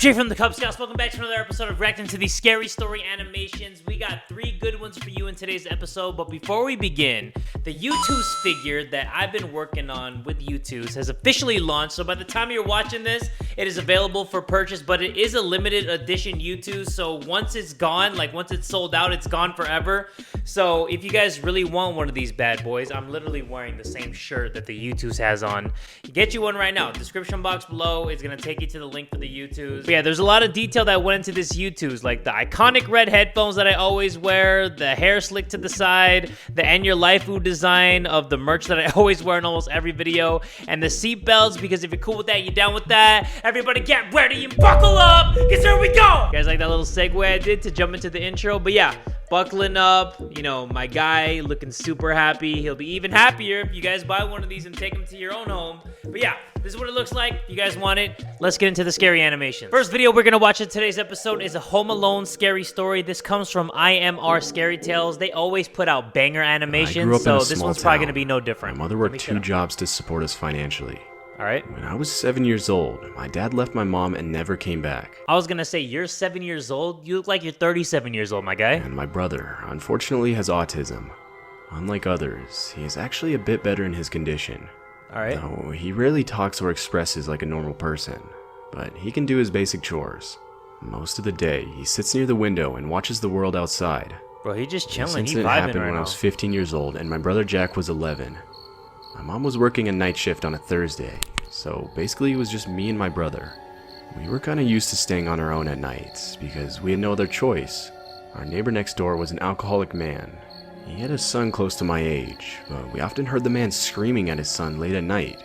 Jay from the Kubz. Welcome back to another episode of reacting to these scary story animations. We got 3 good ones for you in today's episode, but before we begin, the Youtooz figure that I've been working on with Youtooz has officially launched, so by the time you're watching this, it is available for purchase, but it is a limited edition Youtooz, so once it's gone, like once it's sold out, it's gone forever. So if you guys really want one of these bad boys, I'm literally wearing the same shirt that the Youtooz has on. Get you one right now. Description box below is going to take you to the link for the Youtooz. But yeah, there's a lot of detail that went into this Youtooz, like the iconic red headphones that I always wear, the hair slick to the side, the And Your Life design of the merch that I always wear in almost every video, and the seat belts, because if you're cool with that, you're down with that. Everybody get ready and buckle up, because here we go! You guys like that little segue I did to jump into the intro? But yeah, buckling up, you know, my guy looking super happy. He'll be even happier if you guys buy one of these and take him to your own home. But yeah, this is what it looks like. If you guys want it, let's get into the scary animation. First video we're gonna watch in today's episode is a Home Alone scary story. This comes from IMR Scary Tales. They always put out banger animations, so this one's probably gonna be no different. My mother worked 2 jobs to support us financially. Alright. When I was 7 years old, my dad left my mom and never came back. I was gonna say, you're 7 years old? You look like you're 37 years old, my guy. And my brother, unfortunately, has autism. Unlike others, he is actually a bit better in his condition. Alright. Though he rarely talks or expresses like a normal person, but he can do his basic chores. Most of the day, he sits near the window and watches the world outside. Bro, he just chilling, This he incident vibing happened right when now. I was 15 years old and my brother Jack was 11. My mom was working a night shift on a Thursday, so basically it was just me and my brother. We were kinda used to staying on our own at nights, because we had no other choice. Our neighbor next door was an alcoholic man. He had a son close to my age, but we often heard the man screaming at his son late at night.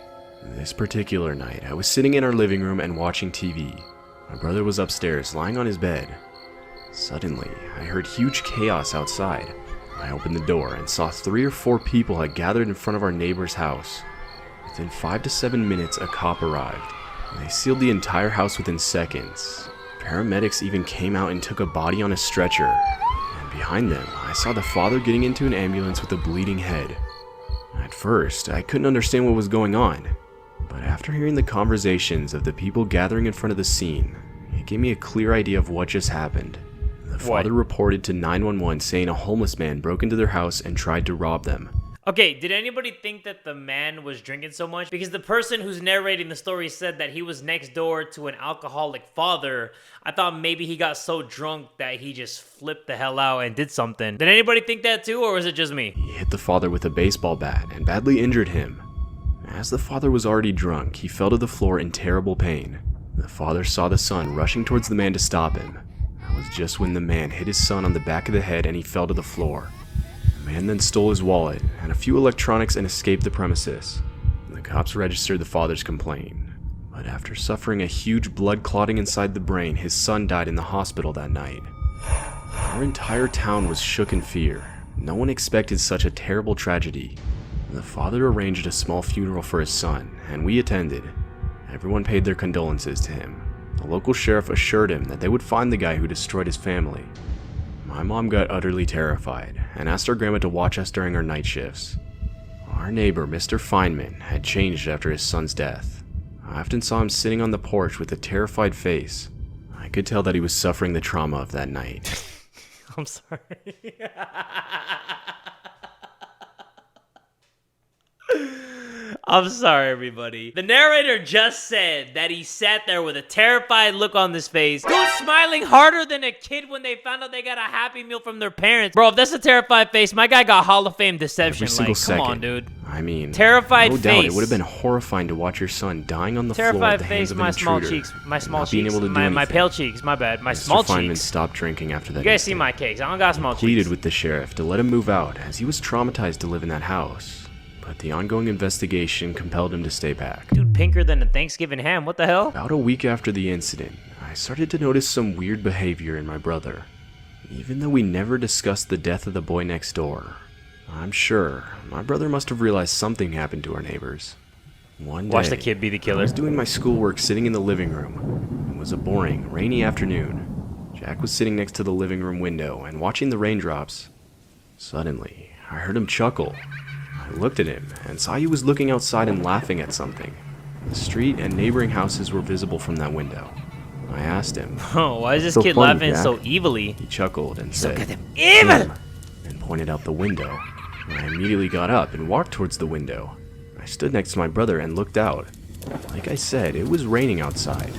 This particular night, I was sitting in our living room and watching TV. My brother was upstairs, lying on his bed. Suddenly, I heard huge chaos outside. I opened the door and saw 3 or 4 people had gathered in front of our neighbor's house. Within 5 to 7 minutes, a cop arrived. They sealed the entire house within seconds. Paramedics even came out and took a body on a stretcher. And behind them, I saw the father getting into an ambulance with a bleeding head. At first, I couldn't understand what was going on. But after hearing the conversations of the people gathering in front of the scene, it gave me a clear idea of what just happened. The father reported to 911 saying a homeless man broke into their house and tried to rob them. Okay, did anybody think that the man was drinking so much? Because the person who's narrating the story said that he was next door to an alcoholic father. I thought maybe he got so drunk that he just flipped the hell out and did something. Did anybody think that too, or was it just me? He hit the father with a baseball bat and badly injured him. As the father was already drunk, he fell to the floor in terrible pain. The father saw the son rushing towards the man to stop him. That was just when the man hit his son on the back of the head and he fell to the floor. The man then stole his wallet and a few electronics and escaped the premises. The cops registered the father's complaint, but after suffering a huge blood clotting inside the brain, his son died in the hospital that night. Our entire town was shook in fear. No one expected such a terrible tragedy. The father arranged a small funeral for his son, and we attended. Everyone paid their condolences to him. The local sheriff assured him that they would find the guy who destroyed his family. My mom got utterly terrified and asked our grandma to watch us during our night shifts. Our neighbor, Mr. Feynman, had changed after his son's death. I often saw him sitting on the porch with a terrified face. I could tell that he was suffering the trauma of that night. I'm sorry. I'm sorry, everybody. The narrator just said that he sat there with a terrified look on his face. Dude smiling harder than a kid when they found out they got a Happy Meal from their parents. Bro, if that's a terrified face, my guy got Hall of Fame deception. Every single second. Come on, dude. I mean, terrified no face. doubt it would have been horrifying to watch your son dying on the floor at the hands of an intruder. Terrified face, my small cheeks, being able to do my anything. pale cheeks, my bad, my small Mr. Feynman cheeks. stopped drinking after that. You guys see my cakes, I don't got small cheeks. Pleaded with the sheriff to let him move out as he was traumatized to live in that house. But the ongoing investigation compelled him to stay back. Dude, pinker than a Thanksgiving ham, what the hell? About a week after the incident, I started to notice some weird behavior in my brother. Even though we never discussed the death of the boy next door, I'm sure my brother must have realized something happened to our neighbors. One day, watch the kid be the killer. I was doing my schoolwork sitting in the living room. It was a boring, rainy afternoon. Jack was sitting next to the living room window and watching the raindrops. Suddenly, I heard him chuckle. I looked at him and saw he was looking outside and laughing at something. The street and neighboring houses were visible from that window. I asked him. Oh, why is this So kid funny, laughing Jack. so evilly? He chuckled and said, Look at him. Evil! "Him," and pointed out the window. I immediately got up and walked towards the window. I stood next to my brother and looked out. Like I said, it was raining outside.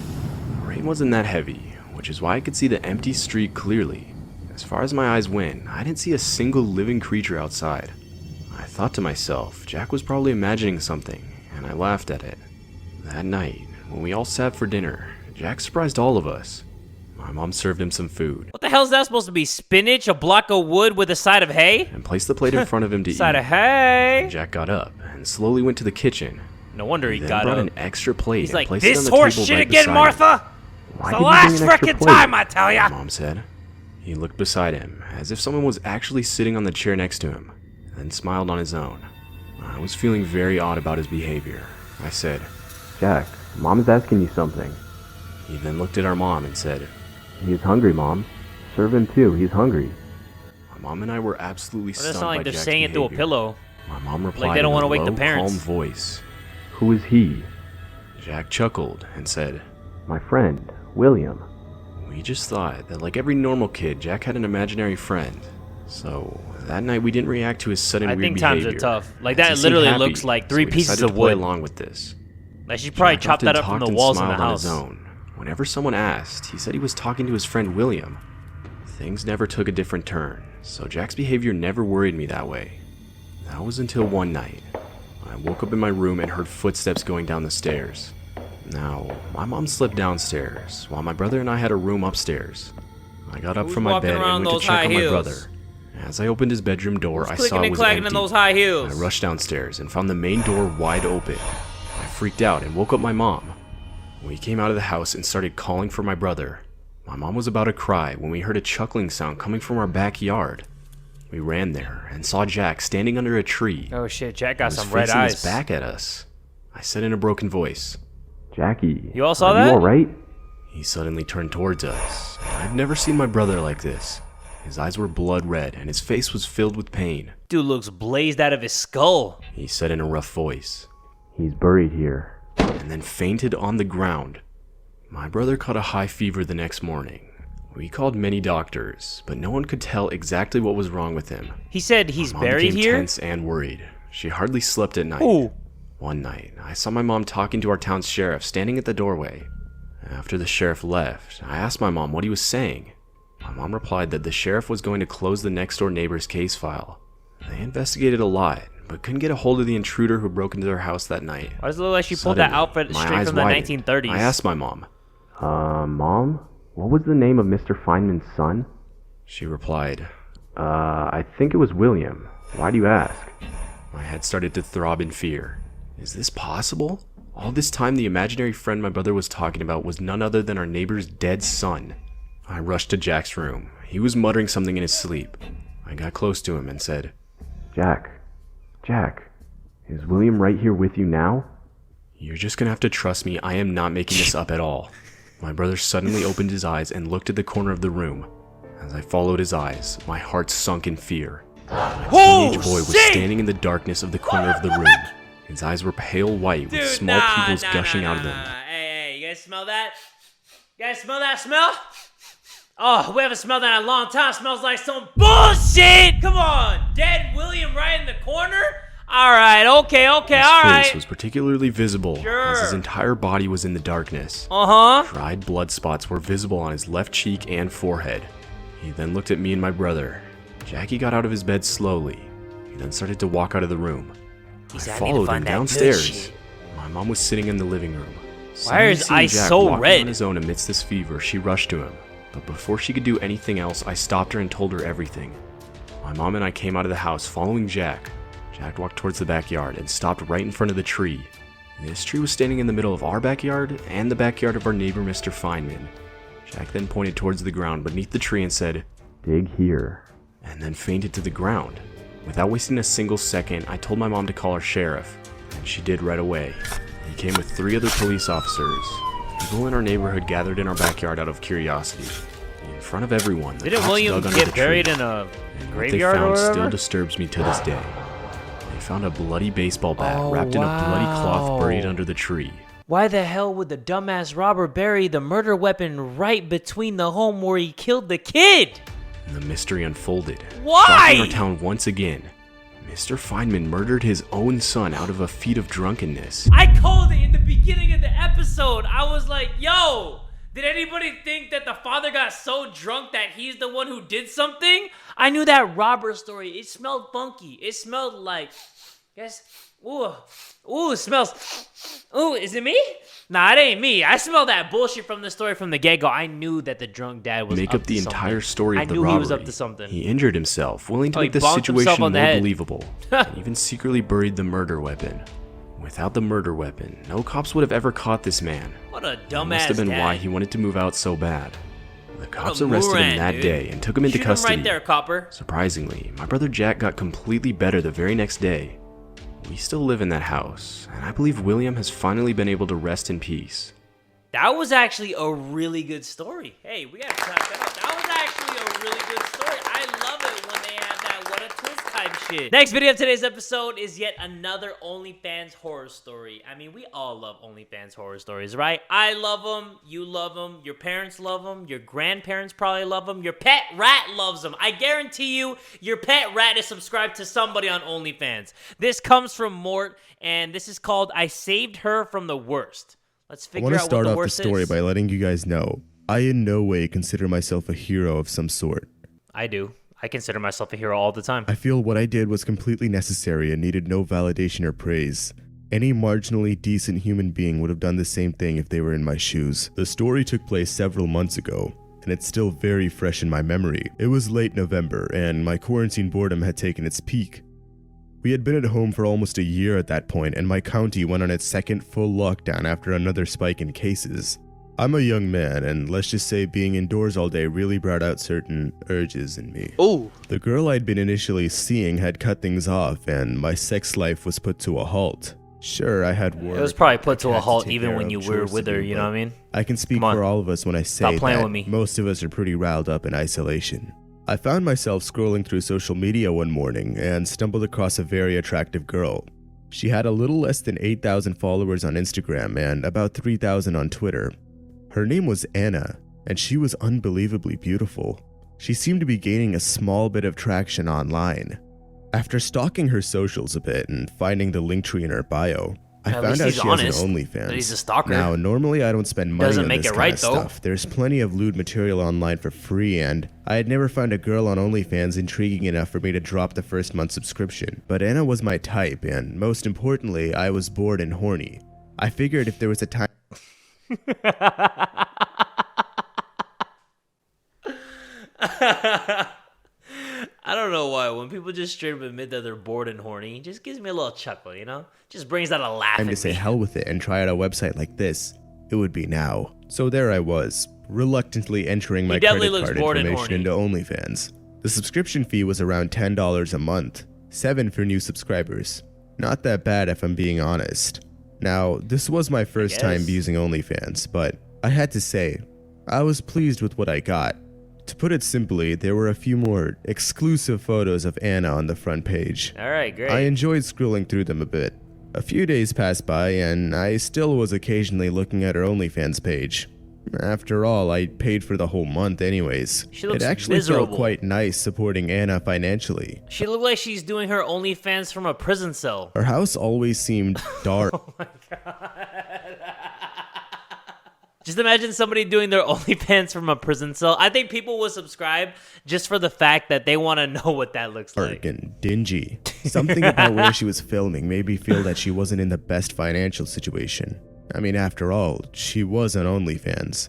The rain wasn't that heavy, which is why I could see the empty street clearly. As far as my eyes went, I didn't see a single living creature outside. I thought to myself, Jack was probably imagining something, and I laughed at it. That night, when we all sat for dinner, Jack surprised all of us. My mom served him some food What the hell is that supposed to be? Spinach, a block of wood with a side of hay? and placed the plate in front of him to Side eat. of hay? Jack got up and slowly went to the kitchen. No wonder he Then got brought up. an extra plate He's and like, placed it on this the horse table shit right again, beside him. Martha? Why It's did the you last bring an extra frickin' plate? time, I tell ya! Mom said. He looked beside him, as if someone was actually sitting on the chair next to him, then smiled on his own. I was feeling very odd about his behavior. I said, "Jack, Mom is asking you something." He then looked at our mom and said, "He's hungry, Mom. Serve him too, he's hungry." My mom and I were absolutely Or does stunned it sound like by they're Jack's saying it through a behavior. pillow? My mom replied they don't in wanna a wake the low, parents. calm voice. "Who is he?" Jack chuckled and said, "My friend, William." We just thought that like every normal kid, Jack had an imaginary friend. So that night we didn't react to his sudden I weird think behavior. times are tough. Like, as that he seemed literally happy, looks like so three we pieces decided of to play wood. along with this. Like, she probably Jack chopped that often up from the talked and walls in the smiled on house. his own. Whenever someone asked, he said he was talking to his friend William. Things never took a different turn, so Jack's behavior never worried me that way. That was until one night. I woke up in my room and heard footsteps going down the stairs. Now, my mom slept downstairs, while my brother and I had a room upstairs. I got up Who's from my walking bed around and went those to check high on my heels? brother. As I opened his bedroom door, I Clicking saw it and was clacking empty. in those high heels. I rushed downstairs and found the main door wide open. I freaked out and woke up my mom. We came out of the house and started calling for my brother. My mom was about to cry when we heard a chuckling sound coming from our backyard. We ran there and saw Jack standing under a tree. Oh shit, Jack He got was some red facing eyes. his back at us. I said in a broken voice, "Jackie, You all saw are that? you all right?" He suddenly turned towards us. I've never seen my brother like this. His eyes were blood red and his face was filled with pain. Dude looks blazed out of his skull. He said in a rough voice, "He's buried here," and then fainted on the ground. My brother caught a high fever the next morning. We called many doctors, but no one could tell exactly what was wrong with him. He said he's Mom buried became here? tense and worried. She hardly slept at night. Ooh. One night, I saw my mom talking to our town's sheriff standing at the doorway. After the sheriff left, I asked my mom what he was saying. My mom replied that the sheriff was going to close the next door neighbor's case file. They investigated a lot, but couldn't get a hold of the intruder who broke into their house that night. Why does it look like she pulled that Suddenly, outfit my straight eyes from the widened. 1930s? I asked my mom, Mom, what was the name of Mr. Feynman's son?" She replied, I think it was William. Why do you ask?" My head started to throb in fear. Is this possible? All this time, the imaginary friend my brother was talking about was none other than our neighbor's dead son. I rushed to Jack's room. He was muttering something in his sleep. I got close to him and said, Jack, is William right here with you now?" "You're just gonna have to trust me. I am not making this up at all." My brother suddenly opened his eyes and looked at the corner of the room. As I followed his eyes, my heart sunk in fear. A teenage boy was standing in the darkness of the corner of the room. His eyes were pale white with small pupils gushing out of them. Hey, you guys smell that? You guys smell that smell? Oh, we haven't smelled that in a long time. Smells like some bullshit. Come on, dead William right in the corner? All right, okay, all His right. face was particularly visible as his Sure. entire body was in the darkness. Uh-huh. Dried blood spots were visible on his left cheek and forehead. He then looked at me and my brother. Jackie got out of his bed slowly. He then started to walk out of the room. I followed him downstairs. My mom was sitting in the living room. Why are his Suddenly eyes seeing Jack so walking red? on his own amidst this fever, she rushed to him. But before she could do anything else, I stopped her and told her everything. My mom and I came out of the house following Jack. Jack walked towards the backyard and stopped right in front of the tree. This tree was standing in the middle of our backyard and the backyard of our neighbor, Mr. Feynman. Jack then pointed towards the ground beneath the tree and said, "Dig here," and then fainted to the ground. Without wasting a single second, I told my mom to call our sheriff, and she did right away. He came with 3 other police officers. People in our neighborhood gathered in our backyard out of curiosity. In front of everyone, the Didn't cops William dug under get the buried tree. in a And what graveyard they or found whatever? still disturbs me to this day. They found a bloody baseball bat Oh, wrapped in a bloody cloth wow. buried under the tree. Why the hell would the dumbass robber bury the murder weapon right between the home where he killed the kid? The mystery unfolded. Why? Shocking our town once again. Mr. Feynman murdered his own son out of a feat of drunkenness. I called it in the beginning of the episode. I was like, yo, did anybody think that the father got so drunk that he's the one who did something? I knew that robber story. It smelled funky. It smelled like, guess, ooh, it smells, ooh, is it me? Nah, it ain't me. I smell that bullshit from the story from the get-go. I knew that the drunk dad was Make up up the to something. entire story of the I knew robbery. he was up to something. He injured himself, willing to Oh, make he the bonked himself situation on more the head. believable, and even secretly buried the murder weapon. Without the murder weapon, no cops would have ever caught this man. What a That dumbass must have been dad. why he wanted to move out so bad. The cops a arrested him moron, that dude. day and took him into Shoot custody. him right there, copper. Surprisingly, my brother Jack got completely better the very next day. We still live in that house, and I believe William has finally been able to rest in peace. That was actually a really good story. Hey, we gotta clap that up. That was actually a really good story. I love it when they have that what a twist type shit. Next video of today's episode is yet another OnlyFans horror story. I mean, we all love OnlyFans horror stories, right? I love them. You love them. Your parents love them. Your grandparents probably love them. Your pet rat loves them. I guarantee you, your pet rat is subscribed to somebody on OnlyFans. This comes from Mort, and this is called I Saved Her from the Worst. Let's I figure want to out start what the off the worst story is. by letting you guys know I in no way consider myself a hero of some sort. I do. I consider myself a hero all the time. I feel what I did was completely necessary and needed no validation or praise. Any marginally decent human being would have done the same thing if they were in my shoes. The story took place several months ago, and it's still very fresh in my memory. It was late November, and my quarantine boredom had taken its peak. We had been at home for almost a year at that point, and my county went on its second full lockdown after another spike in cases. I'm a young man, and let's just say being indoors all day really brought out certain urges in me. Ooh. The girl I'd been initially seeing had cut things off, and my sex life was put to a halt. Sure, I had work. It was probably put to a cats halt take even care when of, you were chores with to her, do, you know but what I mean? I can speak Come on. for all of us when I say Stop playing that with me. most of us are pretty riled up in isolation. I found myself scrolling through social media one morning and stumbled across a very attractive girl. She had a little less than 8,000 followers on Instagram and about 3,000 on Twitter. Her name was Anna, and she was unbelievably beautiful. She seemed to be gaining a small bit of traction online. After stalking her socials a bit and finding the link tree in her bio, I At found least out he's she honest has an OnlyFans. that he's a stalker. Now, normally I don't spend money Doesn't on make this it kind right, of though. stuff. There's plenty of lewd material online for free, and I had never found a girl on OnlyFans intriguing enough for me to drop the first month subscription. But Anna was my type, and most importantly, I was bored and horny. I figured if there was a time I don't know why. When people just straight up admit that they're bored and horny, it just gives me a little chuckle, you know? Just brings out a laugh in to say me. hell with it and try out a website like this, it would be now. So there I was, reluctantly entering my definitely credit looks card bored and information into OnlyFans. The subscription fee was around $10 a month, $7 for new subscribers. Not that bad if I'm being honest. Now, this was my first time guess. using OnlyFans, but I had to say, I was pleased with what I got. To put it simply, there were a few more exclusive photos of Anna on the front page. All right, great. I enjoyed scrolling through them a bit. A few days passed by, and I still was occasionally looking at her OnlyFans page. After all, I paid for the whole month anyways. She looks It actually miserable. felt quite nice supporting Anna financially. She looked like she's doing her OnlyFans from a prison cell. Her house always seemed dark. Oh my god. Just imagine somebody doing their OnlyFans from a prison cell. I think people will subscribe just for the fact that they want to know what that looks like. And dingy. Something about where she was filming made me feel that she wasn't in the best financial situation. I mean, after all, she was on OnlyFans.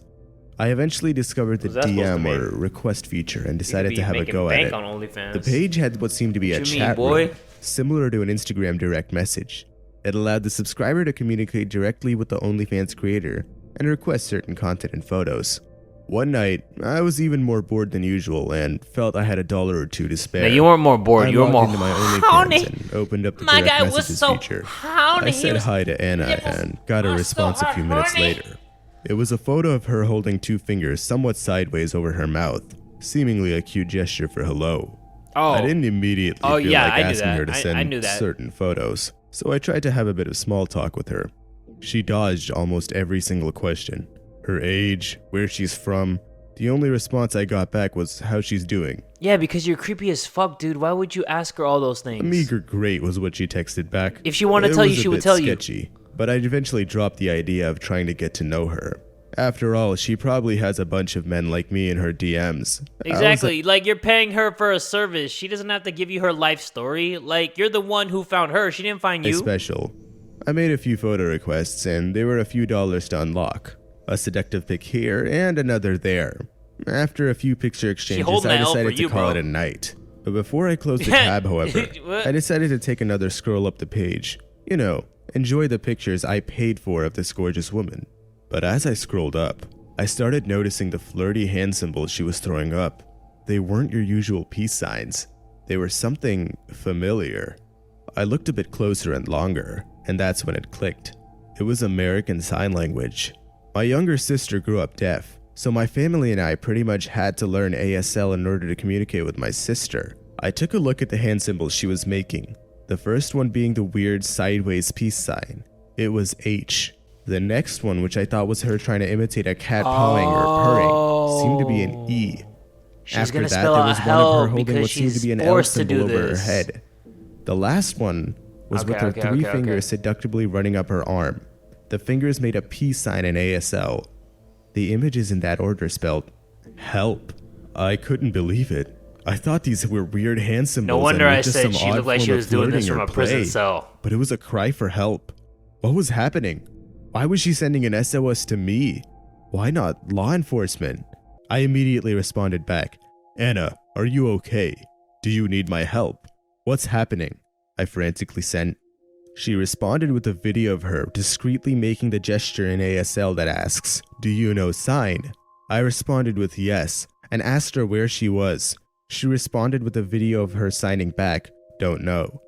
I eventually discovered the What's that supposed to DM mean? or request feature and You decided could to be have a making go at bank it. on OnlyFans. The page had what seemed to be a What you mean, chat boy? room, similar to an Instagram direct message. It allowed the subscriber to communicate directly with the OnlyFans creator and request certain content and photos. One night, I was even more bored than usual and felt I had $1 or $2 to spare. No, you weren't more bored. I You were logged more into my horny. OnlyFans and opened up the My direct guy was messages so feature. horny. I He said was- hi to Anna nipples and got a are response so a few minutes horny. later. It was a photo of her holding two fingers somewhat sideways over her mouth, seemingly a cute gesture for hello. Oh. I didn't immediately feel yeah, like I knew asking that. her to I send knew that. certain photos, so I tried to have a bit of small talk with her. She dodged almost every single question. Her age, where she's from. The only response I got back was how she's doing. Yeah, because you're creepy as fuck, dude. Why would you ask her all those things? A meager great was what she texted back. If she wanted to tell you, she would tell you. It was a bit sketchy, but I eventually dropped the idea of trying to get to know her. After all, she probably has a bunch of men like me in her DMs. Exactly. Like, you're paying her for a service. She doesn't have to give you her life story. Like, you're the one who found her. She didn't find you. Special. I made a few photo requests, and they were a few dollars to unlock. A seductive pic here and another there. After a few picture exchanges, I decided to call it a night. But before I closed the tab, however, I decided to take another scroll up the page. You know, enjoy the pictures I paid for of this gorgeous woman. But as I scrolled up, I started noticing the flirty hand symbols she was throwing up. They weren't your usual peace signs. They were something familiar. I looked a bit closer and longer, and that's when it clicked. It was American Sign Language. My younger sister grew up deaf, so my family and I pretty much had to learn ASL in order to communicate with my sister. I took a look at the hand symbols she was making, the first one being the weird sideways peace sign. It was H. The next one, which I thought was her trying to imitate a cat pawing or purring, seemed to be an E. After that, there was one of her holding what seemed to be an L symbol over her head. The last one was with her three fingers seductively running up her arm. The fingers made a peace sign in ASL. The images in that order spelled help. I couldn't believe it. I thought these were weird hand symbols. No wonder I said she looked like she was doing this from a prison cell. But it was a cry for help. What was happening? Why was she sending an SOS to me? Why not law enforcement? I immediately responded back, Anna, are you okay? Do you need my help? What's happening? I frantically sent. She responded with a video of her discreetly making the gesture in ASL that asks, do you know sign? I responded with yes, and asked her where she was. She responded with a video of her signing back, don't know.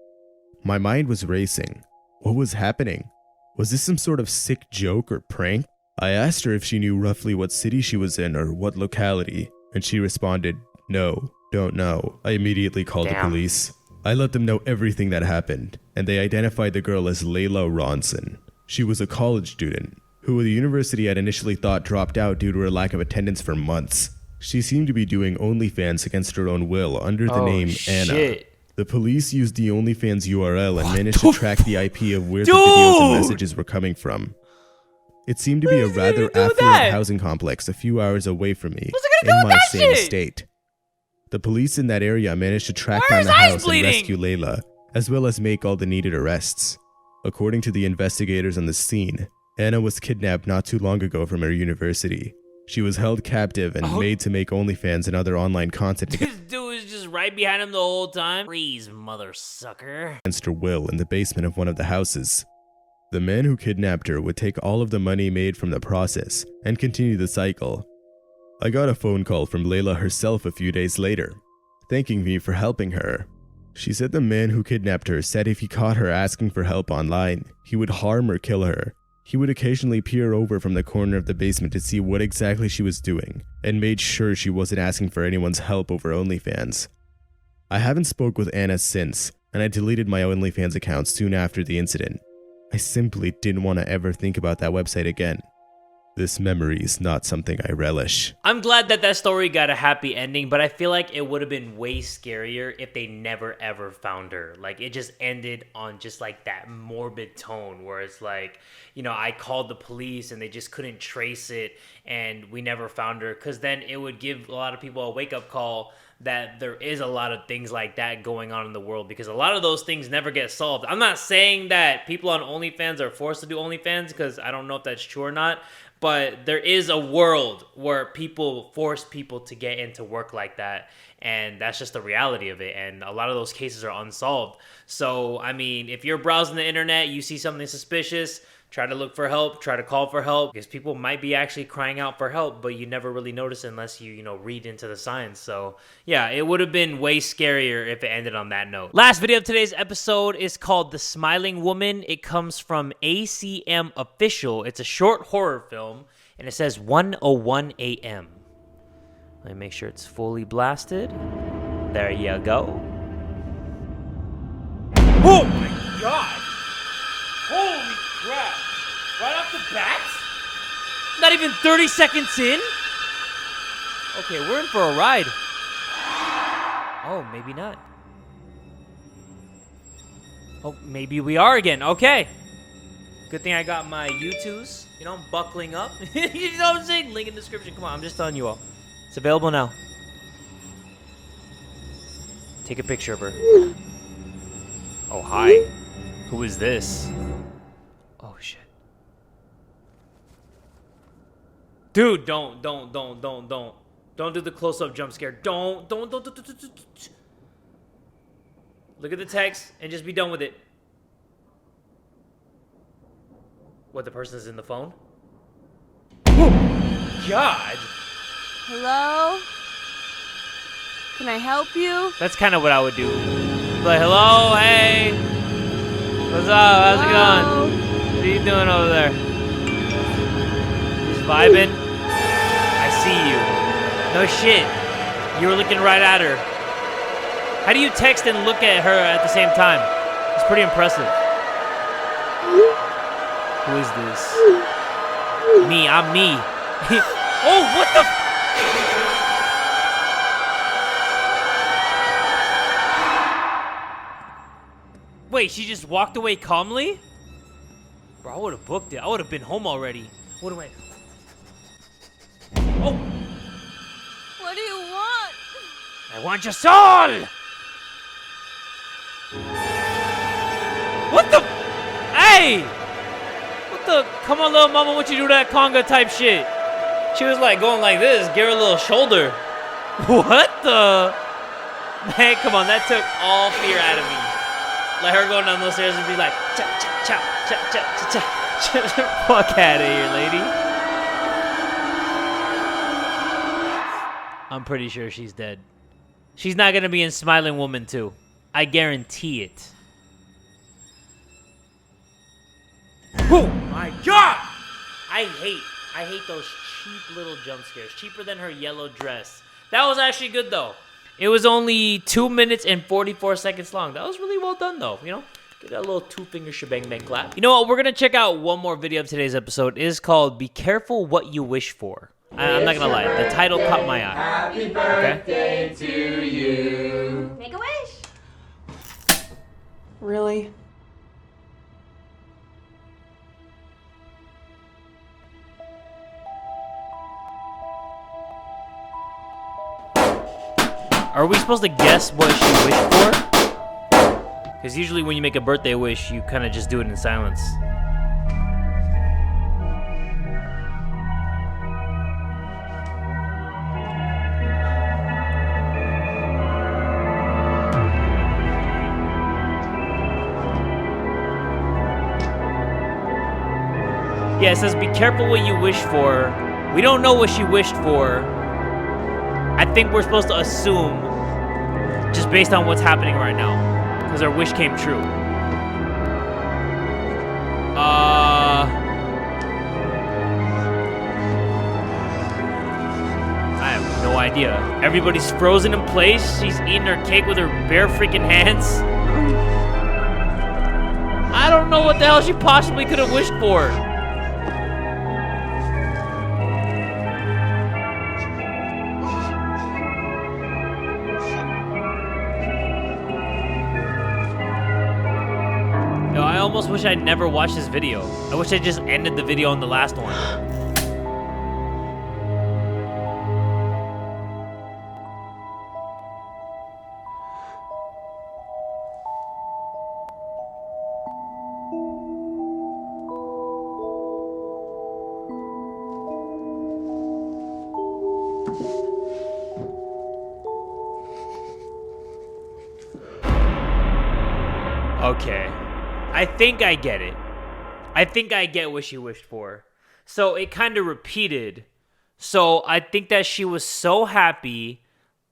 My mind was racing. What was happening? Was this some sort of sick joke or prank? I asked her if she knew roughly what city she was in or what locality, and she responded, no, don't know. I immediately called the police. I let them know everything that happened, and they identified the girl as Layla Ronson. She was a college student, who the university had initially thought dropped out due to her lack of attendance for months. She seemed to be doing OnlyFans against her own will under the name Anna. The police used the OnlyFans URL and managed to track the IP of where the videos and messages were coming from. It seemed to be a rather affluent housing complex a few hours away from me, in my same state. The police in that area managed to track down the house and rescue Layla, as well as make all the needed arrests. According to the investigators on the scene, Anna was kidnapped not too long ago from her university. She was held captive and made to make OnlyFans and other online content This dude was just right behind him the whole time. Freeze, mother sucker. Against her will in the basement of one of the houses. The man who kidnapped her would take all of the money made from the process and continue the cycle. I got a phone call from Layla herself a few days later, thanking me for helping her. She said the man who kidnapped her said if he caught her asking for help online, he would harm or kill her. He would occasionally peer over from the corner of the basement to see what exactly she was doing, and made sure she wasn't asking for anyone's help over OnlyFans. I haven't spoke with Anna since, and I deleted my OnlyFans account soon after the incident. I simply didn't want to ever think about that website again. This memory is not something I relish. I'm glad that that story got a happy ending, but I feel like it would have been way scarier if they never ever found her. Like, it just ended on just like that morbid tone where it's like, you know, I called the police and they just couldn't trace it and we never found her, because then it would give a lot of people a wake-up call that there is a lot of things like that going on in the world, because a lot of those things never get solved. I'm not saying that people on OnlyFans are forced to do OnlyFans, because I don't know if that's true or not, but there is a world where people force people to get into work like that, and that's just the reality of it, and a lot of those cases are unsolved. So, I mean, if you're browsing the internet, you see something suspicious, try to look for help, try to call for help, because people might be actually crying out for help, but you never really notice unless you read into the signs. So, yeah, it would have been way scarier if it ended on that note. Last video of today's episode is called The Smiling Woman. It comes from ACMofficial. It's a short horror film, and it says 1:01 a.m. Let me make sure it's fully blasted. There you go. Oh my god! Holy crap! Right off the bat? Not even 30 seconds in? Okay, we're in for a ride. Oh, maybe not. Oh, maybe we are again. Okay. Good thing I got my Youtooz. You know, I'm buckling up. You know what I'm saying? Link in the description. Come on, I'm just telling you all. It's available now. Take a picture of her. Oh, hi. Who is this? Oh, shit. Dude, don't. Don't do the close-up jump scare. Don't. Look at the text and just be done with it. What, the person is in the phone? Oh, God. Hello? Can I help you? That's kind of what I would do. Like, hello, hey. What's up? How's it going? What are you doing over there? Just vibing? I see you. No shit. You were looking right at her. How do you text and look at her at the same time? It's pretty impressive. Who is this? Me, I'm me. Oh, what the? Wait, she just walked away calmly? Bro, I would have booked it. I would have been home already. What am I? Oh! What do you want? I want your soul! What the? Hey! What the? Come on, little mama, what you do that conga type shit? She was like going like this, give her a little shoulder. What the? Man, come on, that took all fear out of me. Let her go down those stairs and be like, cha cha cha cha cha cha cha. Fuck out of here, lady. I'm pretty sure she's dead. She's not gonna be in Smiling Woman 2. I guarantee it. Oh my God! I hate those cheap little jump scares. Cheaper than her yellow dress. That was actually good though. It was only 2 minutes and 44 seconds long. That was really well done though, you know? Get that little 2-finger shebang bang clap. You know what? We're gonna check out one more video of today's episode. It is called Be Careful What You Wish For. I'm not gonna lie, the title caught my eye. Happy birthday to you. Make a wish. Really? Are we supposed to guess what she wished for? Because usually when you make a birthday wish, you kind of just do it in silence. Yeah, it says be careful what you wish for. We don't know what she wished for. I think we're supposed to assume, just based on what's happening right now, because her wish came true. I have no idea. Everybody's frozen in place. She's eating her cake with her bare freaking hands. I don't know what the hell she possibly could have wished for. I almost wish I'd never watched this video. I wish I just ended the video on the last one. Okay. I think I get it. I think I get what she wished for. So it kind of repeated. So I think that she was so happy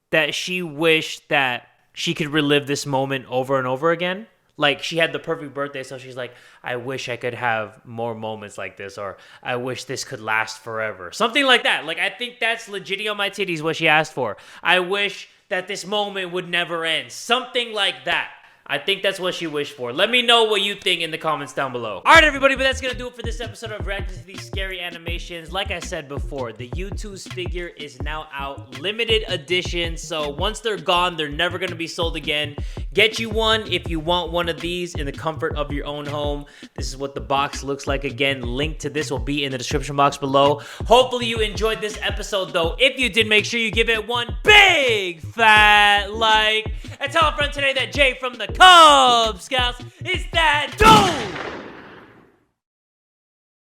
that she wished that she could relive this moment over and over again. Like she had the perfect birthday, so she's like, I wish I could have more moments like this, or I wish this could last forever. Something like that. Like I think that's legit on my titties what she asked for. I wish that this moment would never end. Something like that. I think that's what she wished for. Let me know what you think in the comments down below. All right, everybody, but that's gonna do it for this episode of reacting to these scary animations. Like I said before, the Youtooz figure is now out, limited edition. So once they're gone, they're never gonna be sold again. Get you one if you want one of these in the comfort of your own home. This is what the box looks like. Again, link to this will be in the description box below. Hopefully you enjoyed this episode though. If you did, make sure you give it one big fat like. And tell a friend today that Jay from the Kubz Scouts is that dude!